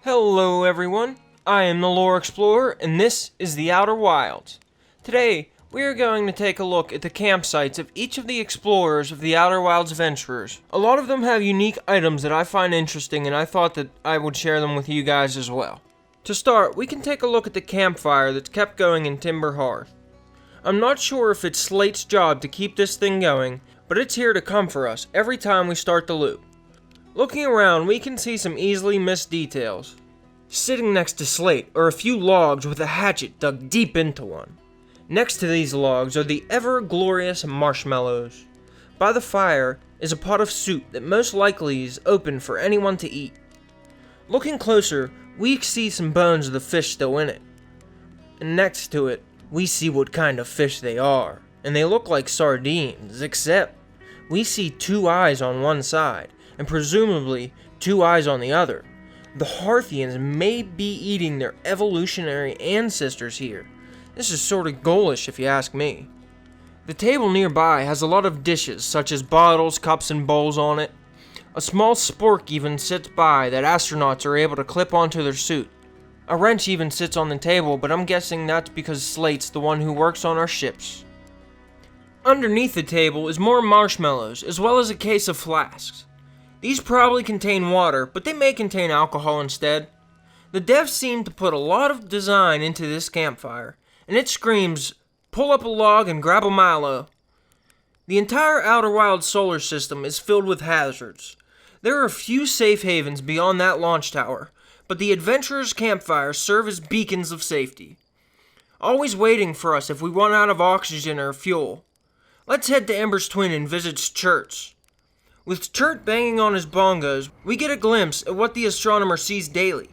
Hello everyone, I am the Lore Explorer and this is the Outer Wilds. Today, we are going to take a look at the campsites of each of the explorers of the Outer Wilds adventurers. A lot of them have unique items that I find interesting and I thought that I would share them with you guys as well. To start, we can take a look at the campfire that's kept going in Timber Hearth. I'm not sure if it's Slate's job to keep this thing going, but it's here to comfort us every time we start the loop. Looking around, we can see some easily missed details. Sitting next to Slate are a few logs with a hatchet dug deep into one. Next to these logs are the ever-glorious marshmallows. By the fire is a pot of soup that most likely is open for anyone to eat. Looking closer, we see some bones of the fish still in it. And next to it, we see what kind of fish they are. And they look like sardines, except we see two eyes on one side, and presumably two eyes on the other. The Hearthians may be eating their evolutionary ancestors here. This is sort of ghoulish if you ask me. The table nearby has a lot of dishes such as bottles, cups, and bowls on it. A small spork even sits by that astronauts are able to clip onto their suit. A wrench even sits on the table, but I'm guessing that's because Slate's the one who works on our ships. Underneath the table is more marshmallows, as well as a case of flasks. These probably contain water, but they may contain alcohol instead. The devs seem to put a lot of design into this campfire, and it screams, pull up a log and grab a Milo. The entire Outer Wilds solar system is filled with hazards. There are a few safe havens beyond that launch tower, but the adventurers' campfires serve as beacons of safety, always waiting for us if we run out of oxygen or fuel. Let's head to Ember's twin and visit Church. With Chert banging on his bongos, we get a glimpse at what the astronomer sees daily.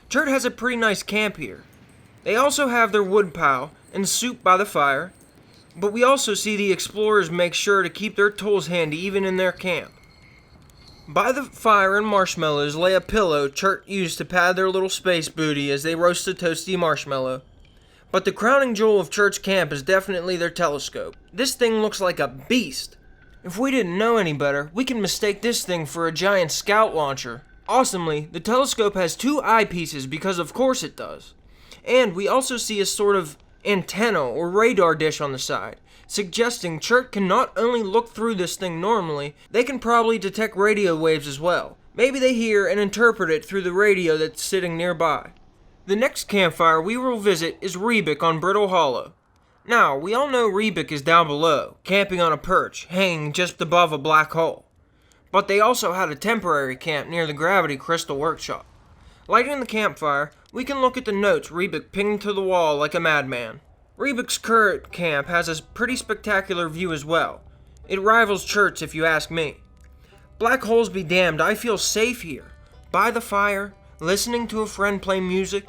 Chert has a pretty nice camp here. They also have their woodpile and soup by the fire, but we also see the explorers make sure to keep their tools handy even in their camp. By the fire and marshmallows lay a pillow Chert used to pad their little space booty as they roast a toasty marshmallow. But the crowning jewel of Church camp is definitely their telescope. This thing looks like a beast. If we didn't know any better, we can mistake this thing for a giant scout launcher. Awesomely, the telescope has two eyepieces because of course it does. And we also see a sort of antenna or radar dish on the side, suggesting Chert can not only look through this thing normally, they can probably detect radio waves as well. Maybe they hear and interpret it through the radio that's sitting nearby. The next campfire we will visit is Riebeck on Brittle Hollow. Now, we all know Riebeck is down below, camping on a perch, hanging just above a black hole. But they also had a temporary camp near the Gravity Crystal Workshop. Lighting the campfire, we can look at the notes Riebeck pinged to the wall like a madman. Riebeck's current camp has a pretty spectacular view as well. It rivals Church if you ask me. Black holes be damned, I feel safe here. By the fire, listening to a friend play music.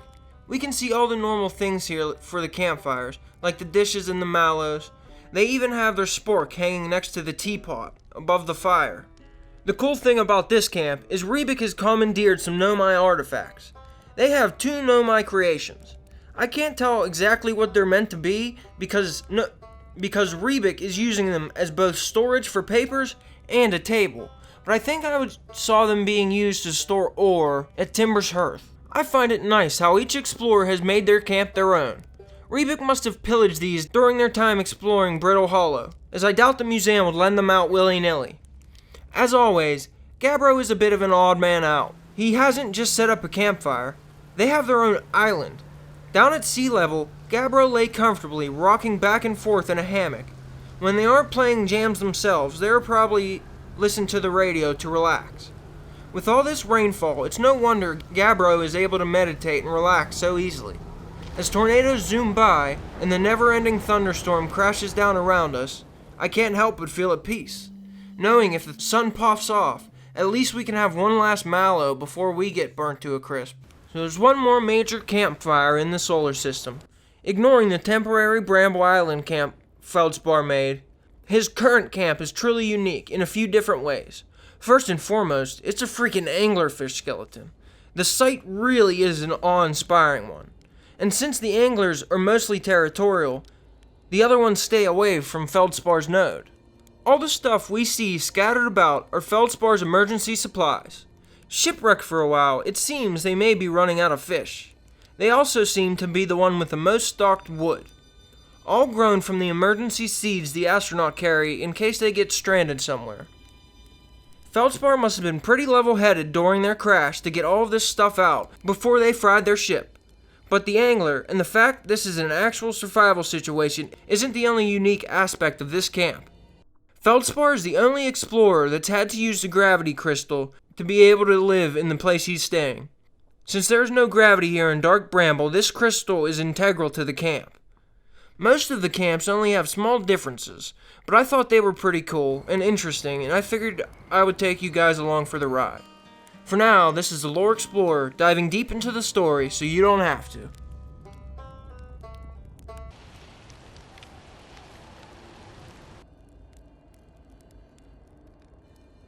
We can see all the normal things here for the campfires, like the dishes and the mallows. They even have their spork hanging next to the teapot, above the fire. The cool thing about this camp is Riebeck has commandeered some nomai artifacts. They have two nomai creations. I can't tell exactly what they're meant to be because Riebeck is using them as both storage for papers and a table, but I think saw them being used to store ore at Timber's Hearth. I find it nice how each explorer has made their camp their own. Riebeck must have pillaged these during their time exploring Brittle Hollow, as I doubt the museum would lend them out willy-nilly. As always, Gabbro is a bit of an odd man out. He hasn't just set up a campfire, they have their own island. Down at sea level, Gabbro lay comfortably, rocking back and forth in a hammock. When they aren't playing jams themselves, they're probably listen to the radio to relax. With all this rainfall, it's no wonder Gabbro is able to meditate and relax so easily. As tornadoes zoom by and the never-ending thunderstorm crashes down around us, I can't help but feel at peace, knowing if the sun puffs off, at least we can have one last mallow before we get burnt to a crisp. So there's one more major campfire in the solar system. Ignoring the temporary Bramble Island camp Feldspar made, his current camp is truly unique in a few different ways. First and foremost, it's a freaking anglerfish skeleton. The sight really is an awe-inspiring one. And since the anglers are mostly territorial, the other ones stay away from Feldspar's node. All the stuff we see scattered about are Feldspar's emergency supplies. Shipwrecked for a while, it seems they may be running out of fish. They also seem to be the one with the most stocked wood. All grown from the emergency seeds the astronaut carry in case they get stranded somewhere. Feldspar must have been pretty level-headed during their crash to get all of this stuff out before they fried their ship. But the angler, and the fact this is an actual survival situation, isn't the only unique aspect of this camp. Feldspar is the only explorer that's had to use the gravity crystal to be able to live in the place he's staying. Since there's no gravity here in Dark Bramble, this crystal is integral to the camp. Most of the camps only have small differences, but I thought they were pretty cool and interesting, and I figured I would take you guys along for the ride. For now, this is the Lore Explorer diving deep into the story so you don't have to.